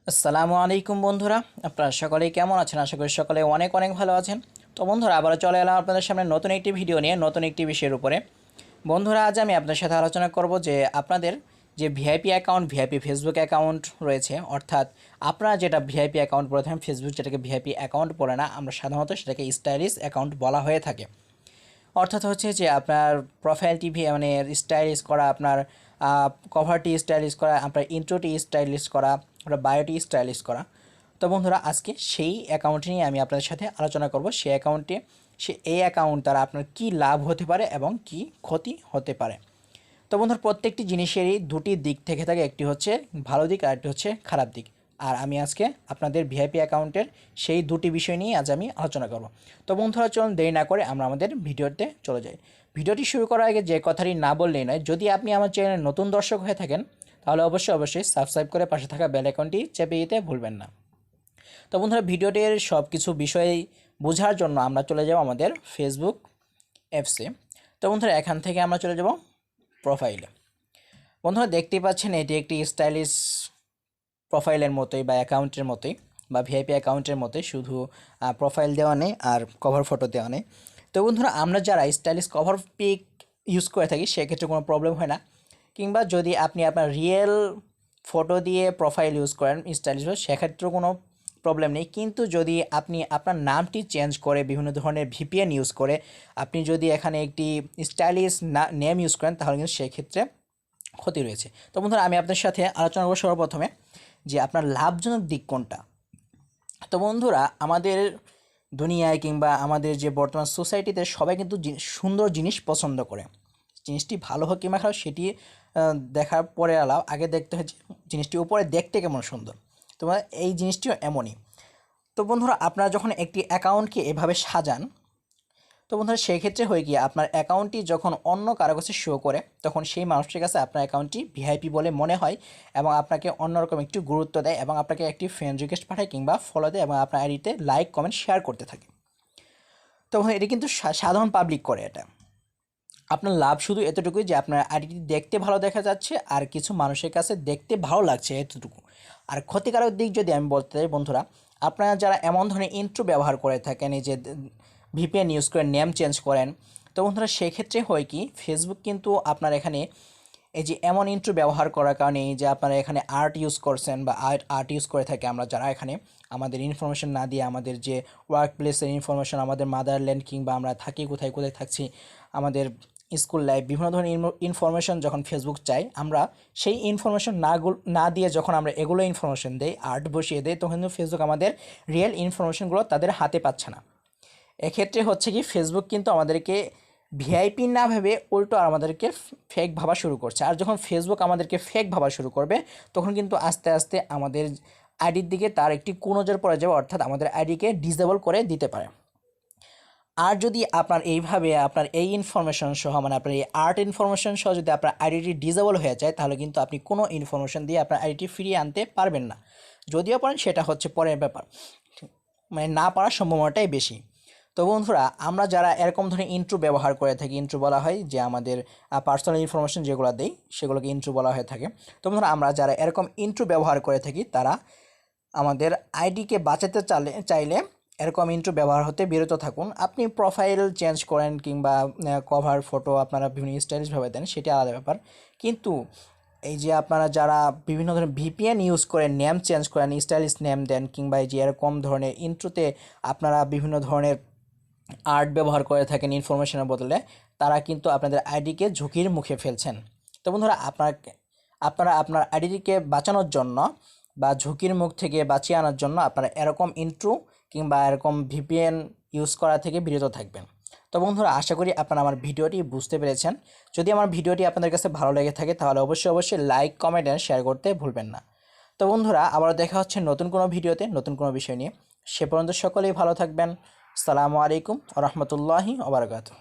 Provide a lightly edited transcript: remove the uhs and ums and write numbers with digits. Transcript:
আসসালামু আলাইকুম বন্ধুরা, আপনারা সকলেই কেমন আছেন? আশা করি সকলে অনেক অনেক ভালো আছেন। তো বন্ধুরা, আবারও চলে এলাম আপনাদের সামনে নতুন একটি ভিডিও নিয়ে, নতুন একটি বিষয়ের উপরে। বন্ধুরা, আজ আমি আপনাদের সাথে আলোচনা করব যে আপনাদের যে VIP account, VIP Facebook account রয়েছে, অর্থাৎ আপনারা যেটা ভিআইপি অ্যাকাউন্ট বলে থাকেন, ফেসবুক যেটাকে ভিআইপি অ্যাকাউন্ট বলে না, আমরা সাধারণত সেটাকে স্টাইলিশ অ্যাকাউন্ট বলা হয়ে থাকে। অর্থাৎ হচ্ছে যে আপনার প্রোফাইলটি মানে স্টাইলিশ করা, আপনার কভারটি স্টাইলিশ করা, আপনার ইন্ট্রোটি স্টাইলিশ করা, আপনার বায়োটি স্টাইলিশ করা। তো বন্ধুরা, আজকে সেই অ্যাকাউন্টটি নিয়ে আমি আপনাদের সাথে আলোচনা করব। সেই অ্যাকাউন্টে এই অ্যাকাউন্ট দ্বারা আপনার কী লাভ হতে পারে এবং কি ক্ষতি হতে পারে। তো বন্ধুরা, প্রত্যেকটি জিনিসেরই দুটি দিক থেকে থাকে, একটি হচ্ছে ভালো দিক আর একটি হচ্ছে খারাপ দিক। আর আমি আজকে আপনাদের ভিআইপি অ্যাকাউন্টের সেই দুটি বিষয় নিয়ে আজ আমি আলোচনা করব। তো বন্ধুরা, চলুন দেরি না করে আমরা আমাদের ভিডিওতে চলে যাই। ভিডিওটি শুরু করার আগে যে কথাটি না বললেই নয়, যদি আপনি আমার চ্যানেলে নতুন দর্শক হয়ে থাকেন তাহলে অবশ্যই সাবস্ক্রাইব করে পাশে থাকা বেল আইকনটি চেপে দিতে ভুলবেন না। তো বন্ধুরা, ভিডিওটির সব কিছু বিষয় বোঝার জন্য আমরা চলে যাব আমাদের ফেসবুক অ্যাপসে। তো বন্ধুরা, এখান থেকে আমরা চলে যাব প্রোফাইলে। বন্ধুরা, দেখতেই পাচ্ছেন এটি একটি স্টাইলিশ প্রোফাইলের মতোই বা অ্যাকাউন্টের মতোই বা ভিআইপি অ্যাকাউন্টের মতোই, শুধু প্রোফাইল দেওয়া নেই আর কভার ফটো দেওয়া নেই। তো বন্ধুরা, আমরা যারা স্টাইলিশ কভার পিক ইউজ করে থাকি সেক্ষেত্রে কোনো প্রবলেম হয় না, কিংবা যদি আপনি আপনার রিয়েল ফটো দিয়ে প্রোফাইল ইউজ করেন স্টাইলিশ, সেক্ষেত্রেও কোনো প্রবলেম নেই। কিন্তু যদি আপনি আপনার নামটি চেঞ্জ করে বিভিন্ন ধরনের ভিপিএন ইউজ করে আপনি যদি এখানে একটি স্টাইলিশ নেম ইউজ করেন তাহলে কিন্তু সেক্ষেত্রে ক্ষতি রয়েছে। তো বন্ধুরা, আমি আপনার সাথে আলোচনা করব সর্বপ্রথমে যে আপনার লাভজনক দিক কোনটা। তো বন্ধুরা, আমাদের দুনিয়ায় কিংবা আমাদের যে বর্তমান সোসাইটিতে সবাই কিন্তু সুন্দর জিনিস পছন্দ করে। জিনিসটি ভালো হোক কিংবা খারাপ সেটি দেখার পরে আগে দেখতে হয় যে জিনিসটি উপরে দেখতে কেমন সুন্দর। তো এই জিনিসটিও এমনই। তো বন্ধুরা, আপনারা যখন একটি অ্যাকাউন্টকে এভাবে সাজান, তো বন্ধুরা সেই ক্ষেত্রে হয় কি, আপনার অ্যাকাউন্টটি যখন অন্য কারো কাছে শো করে তখন সেই মানুষটির কাছে আপনার অ্যাকাউন্টটি ভিআইপি বলে মনে হয় এবং আপনাকে অন্যরকম একটু গুরুত্ব দেয় এবং আপনাকে একটি ফ্রেন্ড রিকোয়েস্ট পাঠায় কিংবা ফলো দেয় এবং আপনার আইডিতে লাইক কমেন্ট শেয়ার করতে থাকে। তখন এটি কিন্তু সাধারণ পাবলিক করে। এটা আপনার লাভ শুধু এতটুকুই যে আপনার আইডিটি দেখতে ভালো দেখা যাচ্ছে আর কিছু মানুষের কাছে দেখতে ভালো লাগছে, এতটুকু। আর ক্ষতিকারক দিক যদি আমি বলতে চাই বন্ধুরা, আপনারা যারা এমন ধরনের ইন্ট্রো ব্যবহার করে থাকেন, এই যে ভিপিএন ইউজ করেন, নেম চেঞ্জ করেন, তো বন্ধুরা সেক্ষেত্রে হয় কি, ফেসবুক কিন্তু আপনার এখানে এই যে এমন ইন্ট্রো ব্যবহার করার কারণে যে আপনারা এখানে আর্ট ইউজ করছেন বা আর্ট ইউজ করে থাকে, আমরা যারা এখানে আমাদের ইনফরমেশন না দিয়ে আমাদের যে ওয়ার্ক প্লেসের ইনফরমেশন, আমাদের মাদারল্যান্ড কিংবা আমরা থাকি কোথায় কোথায় থাকছি, আমাদের স্কুল লাইফ, বিভিন্ন ধরনের ইনফরমেশন যখন ফেসবুক চাই, আমরা সেই ইনফরমেশন না দিয়ে যখন আমরা এগুলো ইনফরমেশন দেই, আর্ট বসিয়ে দেই, তখন কিন্তু ফেসবুক আমাদের রিয়েল ইনফরমেশনগুলো তাদের হাতে পাচ্ছে না। এক্ষেত্রে হচ্ছে কি, ফেসবুক কিন্তু আমাদেরকে ভিআইপি না ভেবে উল্টো আমাদেরকে ফেক ভাবা শুরু করছে। আর যখন ফেসবুক আমাদেরকে ফেক ভাবা শুরু করবে তখন কিন্তু আস্তে আস্তে আমাদের আইডির দিকে তার একটি কুনজর পড়ে যাবে, অর্থাৎ আমাদের আইডিকে ডিসেবল করে দিতে পারে। আর যদি আপনার এইভাবে আপনার এই ইনফরমেশন সহ, মানে আপনার এই আর্ট ইনফরমেশন সহ যদি আপনার আইডিটি ডিসেবল হয়ে যায়, তাহলে কিন্তু আপনি কোনো ইনফরমেশন দিয়ে আপনার আইডিটি ফিরিয়ে আনতে পারবেন না। যদিও পারেন সেটা হচ্ছে পরের ব্যাপার, মানে না পারার সম্ভাবনাটাই বেশি। তো বন্ধুরা, আমরা যারা এরকম ধরনের ইন্ট্রো ব্যবহার করে থাকি, ইন্ট্রো বলা হয় যে আমাদের পার্সোনাল ইনফরমেশন যেগুলো দেই সেগুলোকে ইন্ট্রো বলা হয়ে থাকে। তো বন্ধুরা, আমরা যারা এরকম ইন্ট্রো ব্যবহার করে থাকি তারা আমাদের আইডিকে বাঁচাতে চাইলে এরকম ইন্ট্রো ব্যবহার হতে বিরত থাকুন। আপনি প্রোফাইল চেঞ্জ করেন কিংবা কভার ফটো আপনারা বিভিন্ন স্টাইলিশভাবে দেন, সেটা আলাদা ব্যাপার। কিন্তু এই যে আপনারা যারা বিভিন্ন ধরনের ভিপিএন ইউজ করে নেম চেঞ্জ করেন, স্টাইলিশ নেম দেন, কিংবা এই যে এরকম ধরনের ইন্ট্রোতে আপনারা বিভিন্ন ধরনের আর্ট ব্যবহার করে থাকেন ইনফরমেশনের বদলে, তারা কিন্তু আপনাদের আইডিকে ঝুঁকির মুখে ফেলছেন। তো বন্ধুরা, আপনারা আপনার আইডিকে বাঁচানোর জন্য বা ঝুঁকির মুখ থেকে বাঁচিয়ে আনার জন্য আপনারা এরকম ইন্ট্রো কিংবা এরকম ভিপিএন ইউজ করা থেকে বিরত থাকবেন। তো বন্ধুরা, আশা করি আপনারা আমার ভিডিওটি বুঝতে পেরেছেন। যদি আমার ভিডিওটি আপনাদের কাছে ভালো লেগে থাকে তাহলে অবশ্যই লাইক কমেন্ট অ্যান্ড শেয়ার করতে ভুলবেন না। তো বন্ধুরা, আবারও দেখা হচ্ছে নতুন কোনো ভিডিওতে নতুন কোনো বিষয় নিয়ে। সে পর্যন্ত সকলেই ভালো থাকবেন। আসসালামু আলাইকুম ওয়া রাহমাতুল্লাহি ওয়া বারাকাতুহু।